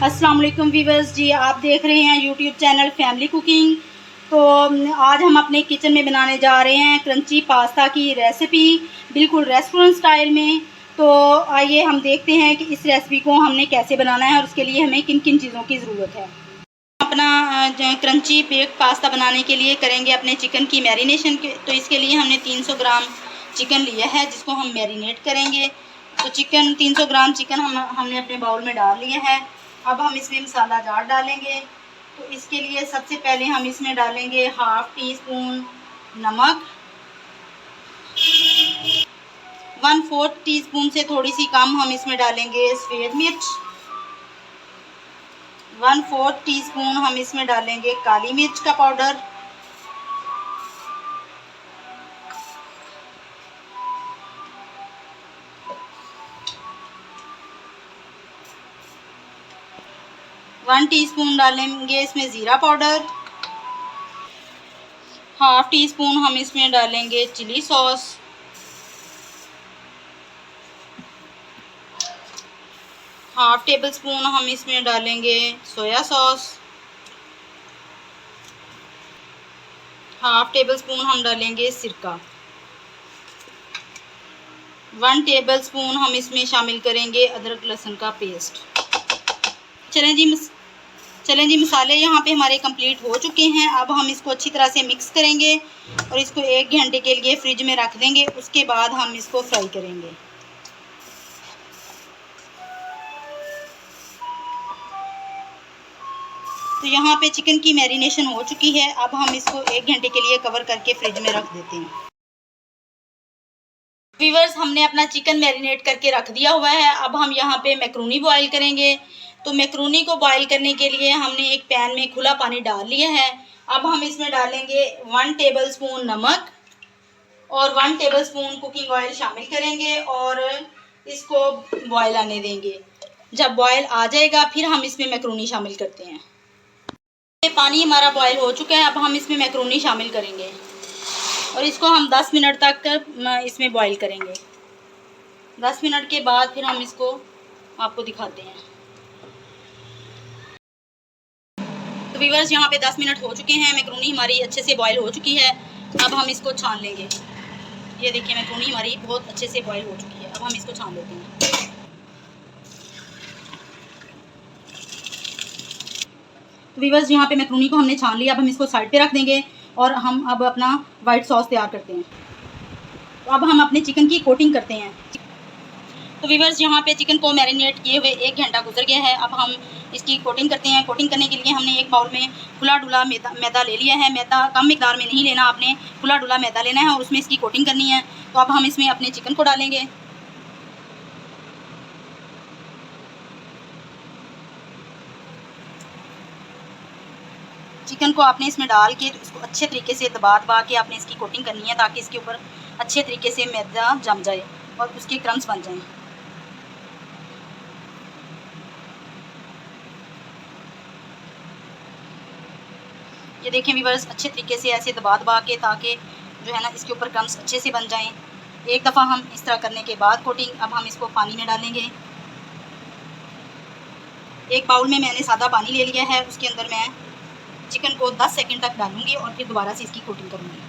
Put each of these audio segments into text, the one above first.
अस्सलाम वालेकुम व्यूअर्स जी, आप देख रहे हैं यूट्यूब चैनल फैमिली कुकिंग। तो आज हम अपने किचन में बनाने जा रहे हैं क्रंची पास्ता की रेसिपी, बिल्कुल रेस्टोरेंट स्टाइल में। तो आइए हम देखते हैं कि इस रेसिपी को हमने कैसे बनाना है और उसके लिए हमें किन किन चीज़ों की ज़रूरत है। अपना क्रंची बेक पास्ता बनाने के लिए करेंगे अपने चिकन की मैरिनेशन के। तो इसके लिए हमने 300 ग्राम चिकन लिया है जिसको हम मैरिनेट करेंगे। तो 300 ग्राम चिकन हमने अपने बाउल में डाल लिया है। अब हम इसमें मसाला जार डालेंगे। तो इसके लिए सबसे पहले हम इसमें डालेंगे 1/2 टीस्पून नमक, 1/4 टीस्पून से थोड़ी सी कम हम इसमें डालेंगे सफ़ेद मिर्च, 1/4 टीस्पून हम इसमें डालेंगे काली मिर्च का पाउडर, 1 टीस्पून डालेंगे इसमें ज़ीरा पाउडर, 1/2 टीस्पून हम इसमें डालेंगे चिली सॉस, 1/2 टेबलस्पून हम इसमें डालेंगे सोया सॉस, 1/2 टेबलस्पून हम डालेंगे सिरका, 1 टेबलस्पून हम इसमें शामिल करेंगे अदरक लहसुन का पेस्ट। चलें जी, मसाले यहाँ पे हमारे कंप्लीट हो चुके हैं। अब हम इसको अच्छी तरह से मिक्स करेंगे और इसको 1 घंटे के लिए फ्रिज में रख देंगे। उसके बाद हम इसको फ्राई करेंगे। तो यहाँ पे चिकन की मैरिनेशन हो चुकी है। अब हम इसको 1 घंटे के लिए कवर करके फ्रिज में रख देते हैं। व्यूअर्स, हमने अपना चिकन मैरिनेट करके रख दिया हुआ है। अब हम यहाँ पे मैक्रोनी बॉईल करेंगे। तो मैक्रोनी को बॉईल करने के लिए हमने एक पैन में खुला पानी डाल लिया है। अब हम इसमें डालेंगे 1 टेबलस्पून नमक और 1 टेबलस्पून कुकिंग ऑयल शामिल करेंगे और इसको बॉईल आने देंगे। जब बॉईल आ जाएगा फिर हम इसमें मैक्रोनी शामिल करते हैं। पानी हमारा बॉईल हो चुका है। अब हम इसमें मैक्रोनी शामिल करेंगे और इसको हम 10 मिनट तक इसमें बॉईल करेंगे। 10 मिनट के बाद फिर हम इसको आपको दिखाते हैं। तो व्यूअर्स, यहाँ पे 10 मिनट हो चुके हैं। मैक्रोनी हमारी अच्छे से बॉईल हो चुकी है। अब हम इसको छान लेंगे। ये देखिए, मैक्रोनी हमारी बहुत अच्छे से बॉईल हो चुकी है। अब हम इसको छान लेते हैं। तो व्यूअर्स, यहाँ पे मैक्रोनी को हमने छान लिया। अब हम इसको साइड पे रख देंगे और हम अब अपना वाइट सॉस तैयार करते हैं। तो अब हम अपने चिकन की कोटिंग करते हैं। तो व्यूअर्स, यहाँ पे चिकन को मैरिनेट किए हुए 1 घंटा गुजर गया है। अब हम इसकी कोटिंग करते हैं। कोटिंग करने के लिए हमने एक बाउल में खुला डुला मैदा ले लिया है। मैदा कम मिकदार में नहीं लेना, आपने खुला डुला मैदा लेना है और उसमें इसकी कोटिंग करनी है। तो अब हम इसमें अपने चिकन को डालेंगे। चिकन को आपने इसमें डाल के इसको अच्छे तरीके से दबा के आपने इसकी कोटिंग करनी है ताकि इसके ऊपर अच्छे तरीके से मैदा जम जाए और उसके क्रम्स बन जाएं। ये देखें व्यूअर्स, अच्छे तरीके से ऐसे दबा के ताकि जो है ना इसके ऊपर क्रम्स अच्छे से बन जाएं। एक दफ़ा हम इस तरह करने के बाद कोटिंग, अब हम इसको पानी में डालेंगे। एक बाउल में मैंने सादा पानी ले लिया है। उसके अंदर मैं चिकन को 10 सेकंड तक डालूंगी और फिर दोबारा से इसकी कोटिंग करूंगी।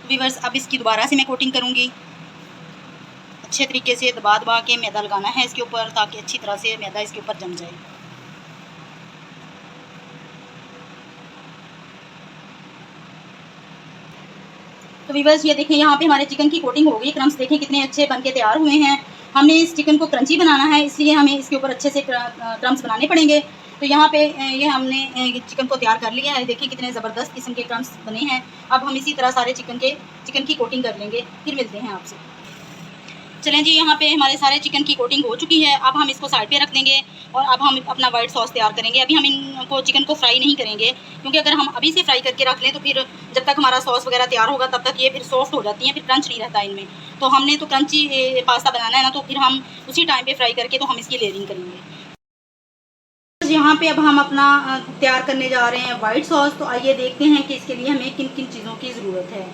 व्यूअर्स, अब इसकी दोबारा से मैं कोटिंग करूंगी। अच्छे तरीके से दबा के मैदा लगाना है इसके ऊपर ताकि अच्छी तरह से मैदा इसके ऊपर जम जाए। तो व्यूअर्स, ये देखें, यहाँ पे हमारे चिकन की कोटिंग हो गई। क्रम्स देखें कितने अच्छे बनके तैयार हुए हैं। हमने इस चिकन को क्रंची बनाना है, इसलिए हमें इसके ऊपर अच्छे से क्रम्स बनाने पड़ेंगे। तो यहाँ पे ये हमने चिकन को तैयार कर लिया है। देखिए कितने ज़बरदस्त किस्म के क्रम्स बने हैं। अब हम इसी तरह सारे चिकन की कोटिंग कर लेंगे। फिर मिलते हैं आपसे। चलें जी, यहाँ पे हमारे सारे चिकन की कोटिंग हो चुकी है। अब हम इसको साइड पे रख देंगे और अब हम अपना वाइट सॉस तैयार करेंगे। अभी हम इनको चिकन को फ्राई नहीं करेंगे क्योंकि अगर हम अभी से फ्राई करके रख लें तो फिर जब तक हमारा सॉस वगैरह तैयार होगा तब तक ये फिर सॉफ्ट हो जाती हैं, फिर क्रंच नहीं रहता इनमें। तो हमने तो क्रंची पास्ता बनाना है ना, तो फिर हम उसी टाइम पर फ्राई करके तो हम इसकी लेयरिंग करेंगे। यहाँ पे अब हम अपना तैयार करने जा रहे हैं वाइट सॉस। तो आइए देखते हैं कि इसके लिए हमें किन किन चीज़ों की ज़रूरत है।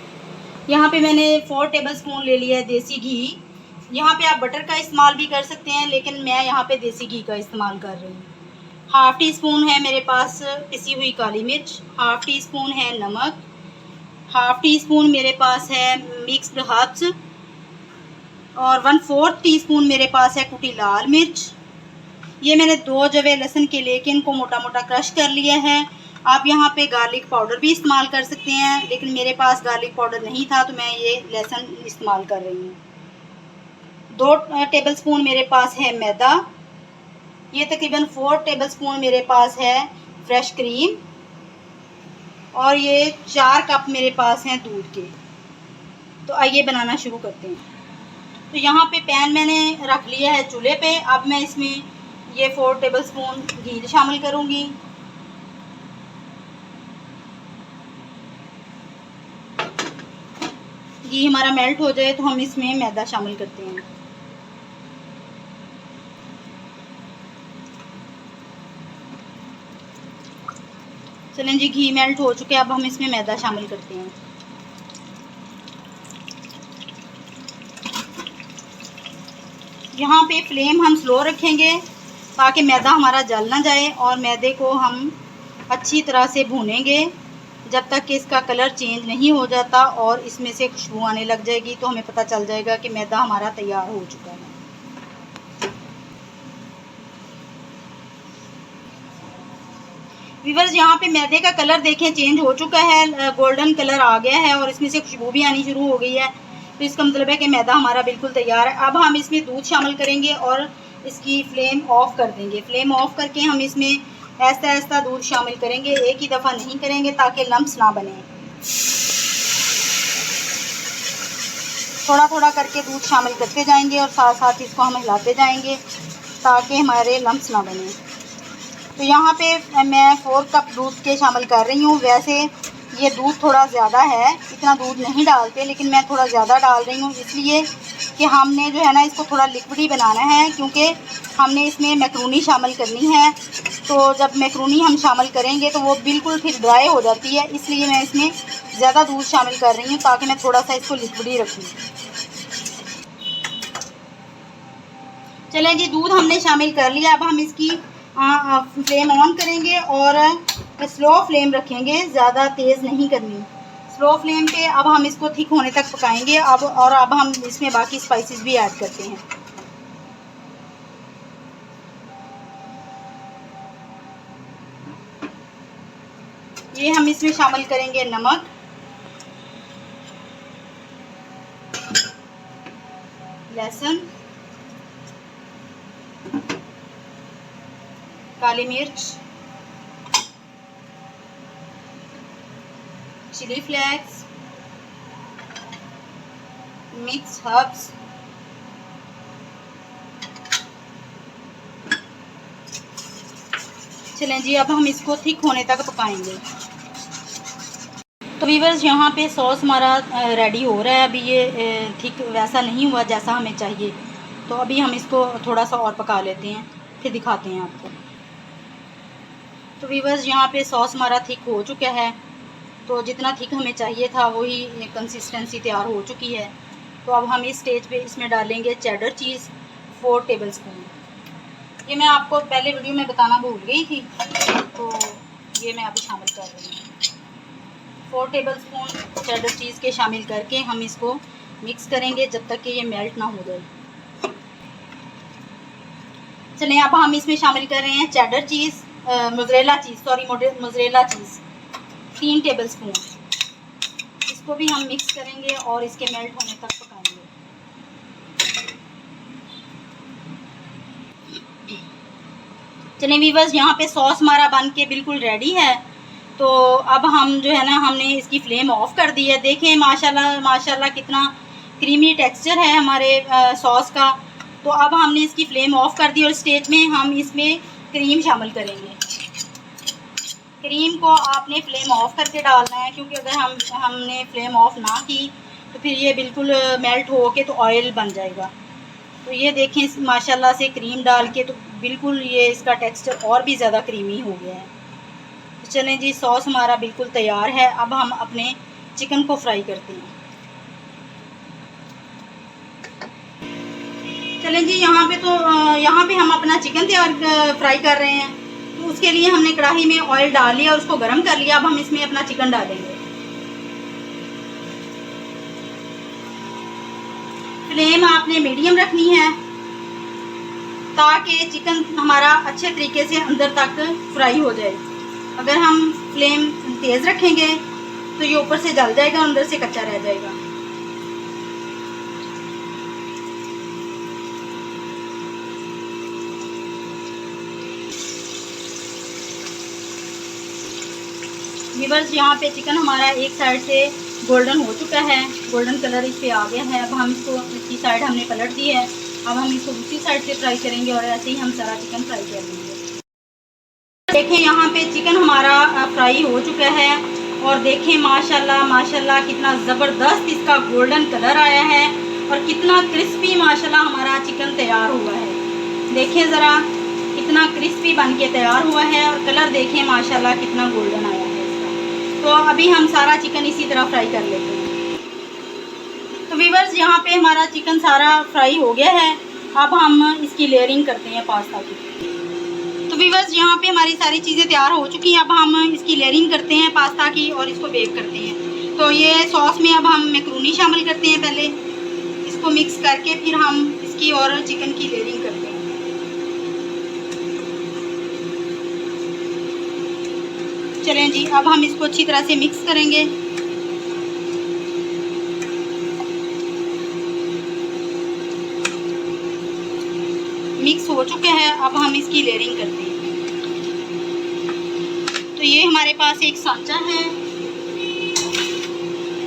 यहाँ पे मैंने 4 टेबलस्पून ले लिया है देसी घी। यहाँ पे आप बटर का इस्तेमाल भी कर सकते हैं, लेकिन मैं यहाँ पे देसी घी का इस्तेमाल कर रही हूँ। हाफ़ टी स्पून है मेरे पास पिसी हुई काली मिर्च, हाफ़ टी स्पून है नमक, हाफ़ टी स्पून मेरे पास है मिक्स्ड हर्ब्स और 1/4 टीस्पून मेरे पास है कुटी लाल मिर्च। ये मैंने 2 जवे लहसुन के लेके इनको मोटा मोटा क्रश कर लिया है। आप यहाँ पे गार्लिक पाउडर भी इस्तेमाल कर सकते हैं, लेकिन मेरे पास गार्लिक पाउडर नहीं था तो मैं ये लहसुन इस्तेमाल कर रही हूँ। 2 टेबलस्पून मेरे पास है मैदा। ये तकरीबन 4 टेबलस्पून मेरे पास है फ्रेश क्रीम और ये 4 कप मेरे पास हैं दूध के। तो आइए बनाना शुरू करते हैं। तो यहाँ पे पैन मैंने रख लिया है चूल्हे पे। अब मैं इसमें ये 4 टेबलस्पून घी शामिल करूँगी। घी हमारा मेल्ट हो जाए तो हम इसमें मैदा शामिल करते हैं। चलें जी, घी मेल्ट हो चुके हैं। अब हम इसमें मैदा शामिल करते हैं। यहाँ पे फ्लेम हम स्लो रखेंगे ताकि मैदा हमारा जल ना जाए, और मैदे को हम अच्छी तरह से भूनेंगे जब तक कि इसका कलर चेंज नहीं हो जाता और इसमें से खुशबू आने लग जाएगी। तो हमें पता चल जाएगा कि मैदा हमारा तैयार हो चुका है। व्यूअर्स, यहाँ पे मैदे का कलर देखें चेंज हो चुका है, गोल्डन कलर आ गया है और इसमें से खुशबू भी आनी शुरू हो गई है। तो इसका मतलब है कि मैदा हमारा बिल्कुल तैयार है। अब हम इसमें दूध शामिल करेंगे और इसकी फ्लेम ऑफ कर देंगे। फ्लेम ऑफ करके हम इसमें ऐसा ऐसा दूध शामिल करेंगे, एक ही दफ़ा नहीं करेंगे ताकि लम्स ना बने। थोड़ा थोड़ा करके दूध शामिल करते जाएंगे और साथ साथ इसको हम हिलाते जाएंगे ताकि हमारे लम्स ना बने। तो यहाँ पे मैं 4 कप दूध के शामिल कर रही हूँ। वैसे ये दूध थोड़ा ज़्यादा है, इतना दूध नहीं डालते, लेकिन मैं थोड़ा ज़्यादा डाल रही हूँ इसलिए कि हमने जो है ना इसको थोड़ा लिक्विडी बनाना है, क्योंकि हमने इसमें मैक्रोनी शामिल करनी है। तो जब मैक्रोनी हम शामिल करेंगे तो वो बिल्कुल फिर ड्राई हो जाती है, इसलिए मैं इसमें ज़्यादा दूध शामिल कर रही हूँ ताकि मैं थोड़ा सा इसको लिक्विडी रखूँ। चलें जी, दूध हमने शामिल कर लिया। अब हम इसकी फ्लेम ऑन करेंगे और स्लो फ्लेम रखेंगे, ज़्यादा तेज़ नहीं करनी, स्लो फ्लेम पे। अब हम इसको थिक होने तक पकाएंगे। अब हम इसमें बाकी स्पाइसेस भी ऐड करते हैं। ये हम इसमें शामिल करेंगे नमक, लहसुन, काली मिर्च, चिली फ्लेक्स, मिक्स हर्ब्स, चलें जी, अब हम इसको थिक होने तक पकाएंगे। तो व्यूअर्स, यहाँ पे सॉस हमारा रेडी हो रहा है। अभी ये थिक वैसा नहीं हुआ जैसा हमें चाहिए, तो अभी हम इसको थोड़ा सा और पका लेते हैं, फिर दिखाते हैं आपको। तो व्यूअर्स, यहाँ पे सॉस हमारा थिक हो चुका है। तो जितना थिक हमें चाहिए था वही कंसिस्टेंसी तैयार हो चुकी है। तो अब हम इस स्टेज पे इसमें डालेंगे चेडर चीज़ 4 टेबलस्पून। ये मैं आपको पहले वीडियो में बताना भूल गई थी, तो ये मैं अभी शामिल कर रही हूँ। 4 टेबलस्पून चेडर चीज़ के शामिल करके हम इसको मिक्स करेंगे जब तक कि ये मेल्ट ना हो जाए। चलिए, अब हम इसमें शामिल कर रहे हैं चेडर चीज़, मोज़रेला चीज़ 3 टेबलस्पून। इसको भी हम मिक्स करेंगे और इसके मेल्ट होने तक पकाएंगे। चलिए व्यूअर्स, यहाँ पे सॉस हमारा बन के बिल्कुल रेडी है। तो अब हम जो है ना, हमने इसकी फ्लेम ऑफ कर दी है। देखें माशाल्लाह माशाल्लाह कितना क्रीमी टेक्सचर है हमारे सॉस का। तो अब हमने इसकी फ्लेम ऑफ कर दी और स्टेज में हम इसमें क्रीम शामिल करेंगे। क्रीम को आपने फ्लेम ऑफ करके डालना है, क्योंकि अगर हमने फ्लेम ऑफ ना की तो फिर ये बिल्कुल मेल्ट हो के तो ऑयल बन जाएगा। तो ये देखें माशाल्लाह से क्रीम डाल के तो बिल्कुल ये इसका टेक्सचर और भी ज़्यादा क्रीमी हो गया है। तो चलें जी, सॉस हमारा बिल्कुल तैयार है। अब हम अपने चिकन को फ्राई करते हैं। चलें जी, यहाँ पे हम अपना चिकन फ्राई कर रहे हैं। तो उसके लिए हमने कढ़ाई में ऑयल डाल लिया और उसको गर्म कर लिया। अब हम इसमें अपना चिकन डालेंगे। फ्लेम आपने मीडियम रखनी है ताकि चिकन हमारा अच्छे तरीके से अंदर तक फ्राई हो जाए। अगर हम फ्लेम तेज़ रखेंगे तो ये ऊपर से जल जाएगा और अंदर से कच्चा रह जाएगा। व्यूअर्स, यहाँ पे चिकन हमारा एक साइड से गोल्डन हो चुका है, गोल्डन कलर इस पे आ गया है। अब हम इसको इसकी साइड हमने पलट दी है। अब हम इसको दूसरी साइड से फ्राई करेंगे और ऐसे ही हम सारा चिकन फ्राई कर लेंगे। देखें, यहाँ पे चिकन हमारा फ्राई हो चुका है और देखें माशाल्लाह माशाल्लाह कितना ज़बरदस्त इसका गोल्डन कलर आया है और कितना क्रिस्पी माशाल्लाह हमारा चिकन तैयार हुआ है। देखें ज़रा कितना क्रिस्पी बन के तैयार हुआ है और कलर देखें माशाल्लाह कितना गोल्डन आया है। तो अभी हम सारा चिकन इसी तरह फ्राई कर लेते हैं। तो व्यूअर्स, यहाँ पे हमारा चिकन सारा फ्राई हो गया है। अब हम इसकी लेयरिंग करते हैं पास्ता की। तो व्यूअर्स, यहाँ पे हमारी सारी चीज़ें तैयार हो चुकी हैं। अब हम इसकी लेयरिंग करते हैं पास्ता की और इसको बेक करते हैं। तो ये सॉस में अब हम मैक्रोनी शामिल करते हैं। पहले इसको मिक्स करके फिर हम इसकी और चिकन की लेयरिंग करते हैं। चलें जी, अब हम इसको अच्छी तरह से मिक्स करेंगे। मिक्स हो चुके हैं। अब हम इसकी लेयरिंग करते हैं। तो ये हमारे पास एक सांचा है,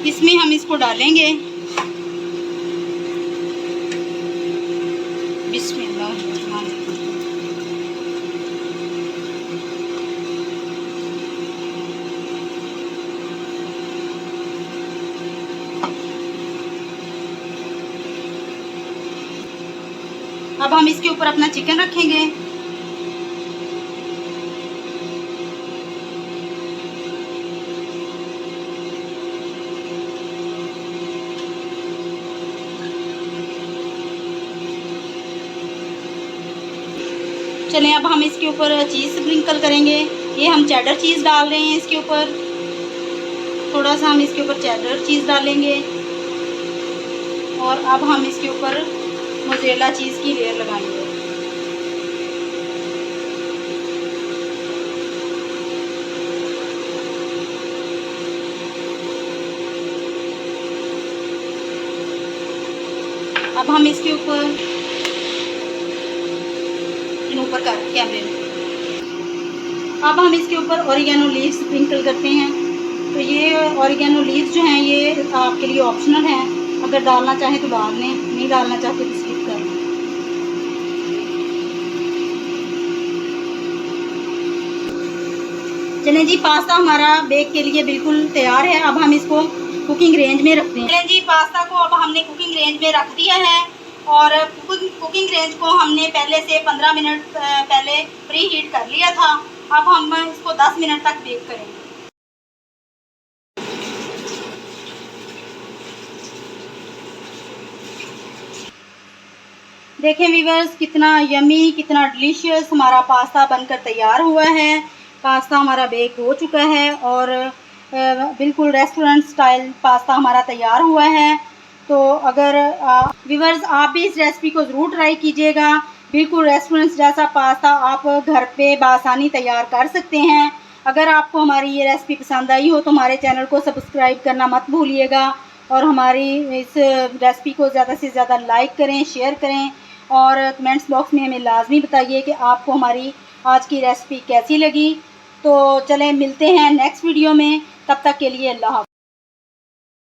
इसमें हम इसको डालेंगे। बिस्मिल्लाह। अब हम इसके ऊपर अपना चिकन रखेंगे। चलें, अब हम इसके ऊपर चीज़ स्प्रिंकल करेंगे। ये हम चेडर चीज़ डाल रहे हैं इसके ऊपर। थोड़ा सा हम इसके ऊपर चेडर चीज़ डालेंगे और अब हम इसके ऊपर मोज़रेला चीज़ की लेयर लगाएंगे। अब हम इसके ऊपर कर कैमरे में अब हम इसके ऊपर ऑरिगेनो लीव्स स्प्रिंकल करते हैं। तो ये ऑरिगेनो लीव्स जो हैं ये आपके लिए ऑप्शनल हैं। अगर डालना चाहें तो डाल लें, नहीं डालना चाहते तो स्किप कर लें। चलें जी, पास्ता हमारा बेक के लिए बिल्कुल तैयार है। अब हम इसको कुकिंग रेंज में रखते हैं। चलें जी, पास्ता को अब हमने कुकिंग रेंज में रख दिया है और कुकिंग रेंज को हमने पहले से 15 मिनट पहले प्री हीट कर लिया था। अब हम इसको 10 मिनट तक बेक करेंगे। देखें व्यूअर्स, कितना यमी कितना डिलीशियस हमारा पास्ता बनकर तैयार हुआ है। पास्ता हमारा बेक हो चुका है और बिल्कुल रेस्टोरेंट स्टाइल पास्ता हमारा तैयार हुआ है। तो अगर व्यूअर्स आप भी इस रेसिपी को ज़रूर ट्राई कीजिएगा। बिल्कुल रेस्टोरेंट जैसा पास्ता आप घर पे बआसानी तैयार कर सकते हैं। अगर आपको हमारी ये रेसिपी पसंद आई हो तो हमारे चैनल को सब्सक्राइब करना मत भूलिएगा और हमारी इस रेसिपी को ज़्यादा से ज़्यादा लाइक करें, शेयर करें और कमेंट्स बॉक्स में हमें लाजमी बताइए कि आपको हमारी आज की रेसिपी कैसी लगी। तो चलें, मिलते हैं नेक्स्ट वीडियो में। तब तक के लिए अल्लाह हाफ़िज़।